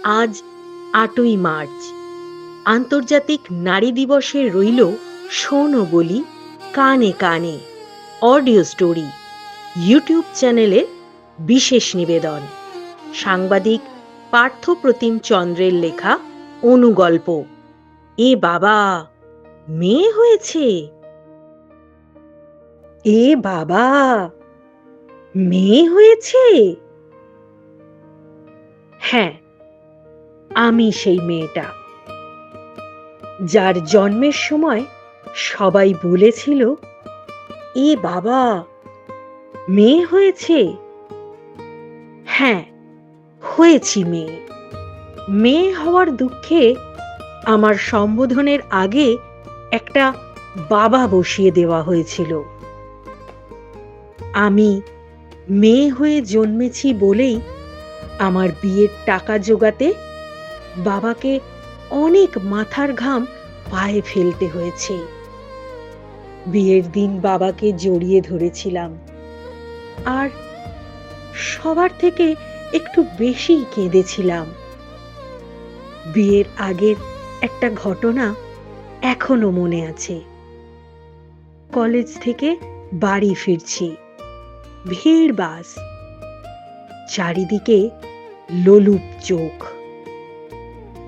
আজ ৮ই মার্চ, আন্তর্জাতিক নারী দিবসে রইল শোনো বলি কানে কানে অডিও স্টোরি ইউটিউব চ্যানেলের বিশেষ নিবেদন। সাংবাদিক পার্থপ্রতিম চন্দ্রের লেখা অনুগল্প এ বাবা মেয়ে হয়েছে। এ বাবা মেয়ে হয়েছে। হ্যাঁ, আমি সেই মেয়েটা যার জন্মের সময় সবাই বলেছিল এ বাবা মেয়ে হয়েছে। হ্যাঁ, হয়েছি মেয়ে। মেয়ে হওয়ার দুঃখে আমার সম্বোধনের আগে একটা বাবা বসিয়ে দেওয়া হয়েছিল। আমি মেয়ে হয়ে জন্মেছি বলেই আমার বিয়ের টাকা জোগাতে বাবাকে অনেক মাথার ঘাম পায়ে ফেলতে হয়েছে। বিয়ের দিন বাবাকে জড়িয়ে ধরেছিলাম, আর সবার থেকে একটু বেশি কেঁদেছিলাম। বিয়ের আগের একটা ঘটনা এখনো মনে আছে। কলেজ থেকে বাড়ি ফিরছি, ভিড় বাস, চারিদিকে লোলুপ চোখ।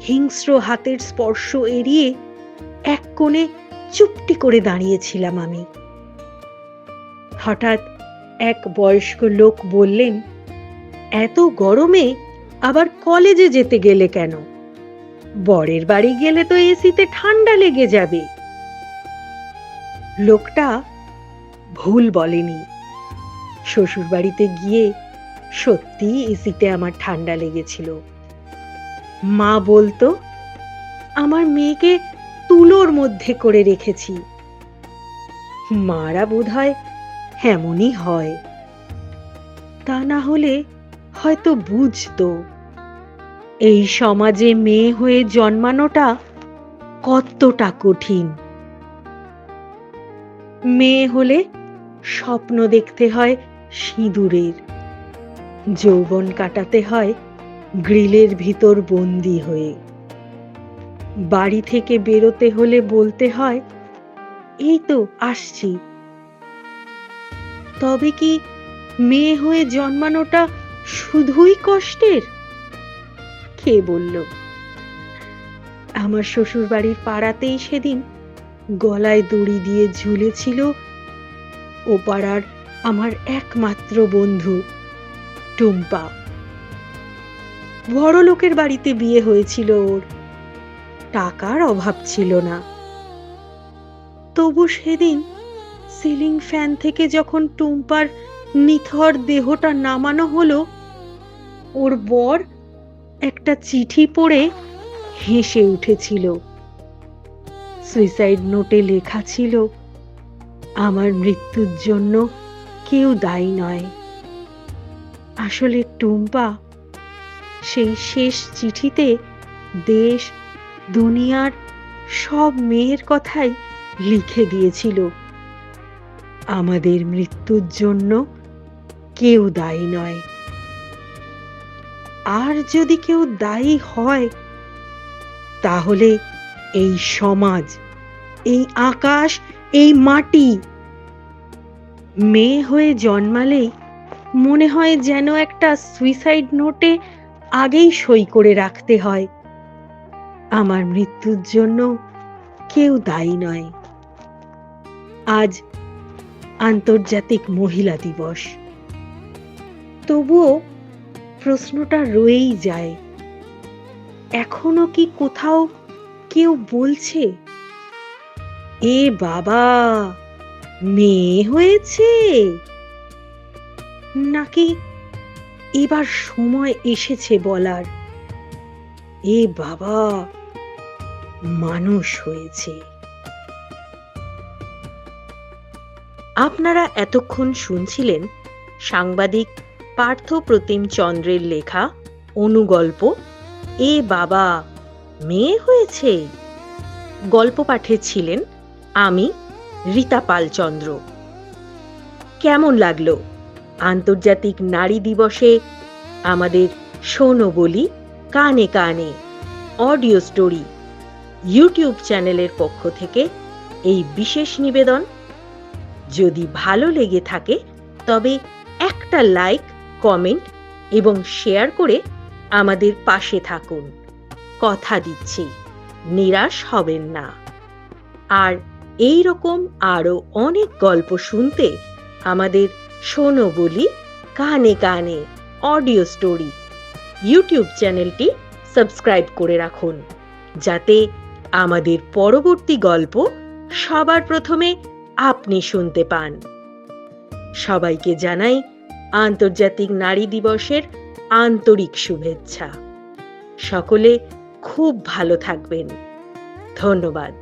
হিংস্র হাতের স্পর্শ এড়িয়ে এক কোণে চুপটি করে দাঁড়িয়েছিলাম আমি। হঠাৎ এক বয়স্ক লোক বললেন, এত গরমে আবার কলেজে যেতে গেলে কেন? বরের বাড়ি গেলে তো এসিতে ঠান্ডা লেগে যাবে। লোকটা ভুল বলেনি। শ্বশুর বাড়িতে গিয়ে সত্যি এসিতে আমার ঠান্ডা লেগেছিল। মা বলতো আমার মেয়েকে তুলোর মধ্যে করে রেখেছি। মারা বোধহয় এমনই হয়, তা না হলে হয়তো বুঝতো এই সমাজে মেয়ে হয়ে জন্মানোটা কতটা কঠিন। মেয়ে হলে স্বপ্ন দেখতে হয় সিঁদুরের, যৌবন কাটাতে হয় গ্রিলের ভিতর বন্দি হয়ে। বাড়ি থেকে বেরোতে হলে বলতে হয় এই তো আসছি। তবে কি মেয়ে হয়ে জন্মানোটা শুধুই কষ্টের? কে বলল? আমার শ্বশুর বাড়ির পাড়াতেই সেদিন গলায় দড়ি দিয়ে ঝুলেছিল ও পাড়ার আমার একমাত্র বন্ধু টুম্পা। বড় লোকের বাড়িতে বিয়ে হয়েছিল ওর, টাকার অভাব ছিল না। তবু সেদিন সিলিং ফ্যান থেকে যখন টুম্পার নিথর দেহটা নামানো হলো, ওর বর একটা চিঠি পড়ে হেসে উঠেছিল। সুইসাইড নোটে লেখা ছিল, আমার মৃত্যুর জন্য কেউ দায়ী নয়। আসলে টুম্পা সেই শেষ চিঠিতে দেশ দুনিয়ার সব মেয়ের কথাই লিখে দিয়েছিল, আমাদের মৃত্যুর জন্য কেউ দায়ী নয়। আর যদি কেউ দায়ী হয়, তাহলে এই সমাজ, এই আকাশ, এই মাটি। মেয়ে হয়ে জন্মালেই মনে হয় যেন একটা সুইসাইড নোটে আগেই সই করে রাখতে হয়, আমার মৃত্যুর জন্য কেউ দায়ী নয়। আজ আন্তর্জাতিক মহিলা দিবস, তবুও প্রশ্নটা রয়েই যায়, এখনো কি কোথাও কেউ বলছে এ বাবা মেয়ে হয়েছে? নাকি এবার সময় এসেছে বলার এ বাবা মানুষ হয়েছে? আপনারা এতক্ষণ শুনছিলেন সাংবাদিক পার্থপ্রতিম চন্দ্রের লেখা অনুগল্প এ বাবা মেয়ে হয়েছে। গল্প পাঠে ছিলেন আমি, রীতা পাল চন্দ্র। কেমন লাগলো আন্তর্জাতিক নারী দিবসে আমাদের শোনো বলি কানে কানে অডিও স্টোরি ইউটিউব চ্যানেলের পক্ষ থেকে এই বিশেষ নিবেদন। যদি ভালো লেগে থাকে তবে একটা লাইক, কমেন্ট এবং শেয়ার করে আমাদের পাশে থাকুন। কথা দিচ্ছি, নিরাশ হবেন না। আর এই রকম আরো অনেক গল্প শুনতে আমাদের শোনো বলি কানে কানে অডিও স্টোরি ইউটিউব চ্যানেলটি সাবস্ক্রাইব করে রাখুন, যাতে আমাদের পরবর্তী গল্প সবার প্রথমে আপনি শুনতে পান। সবাইকে জানাই আন্তর্জাতিক নারী দিবসের আন্তরিক শুভেচ্ছা। সকলে খুব ভালো থাকবেন। ধন্যবাদ।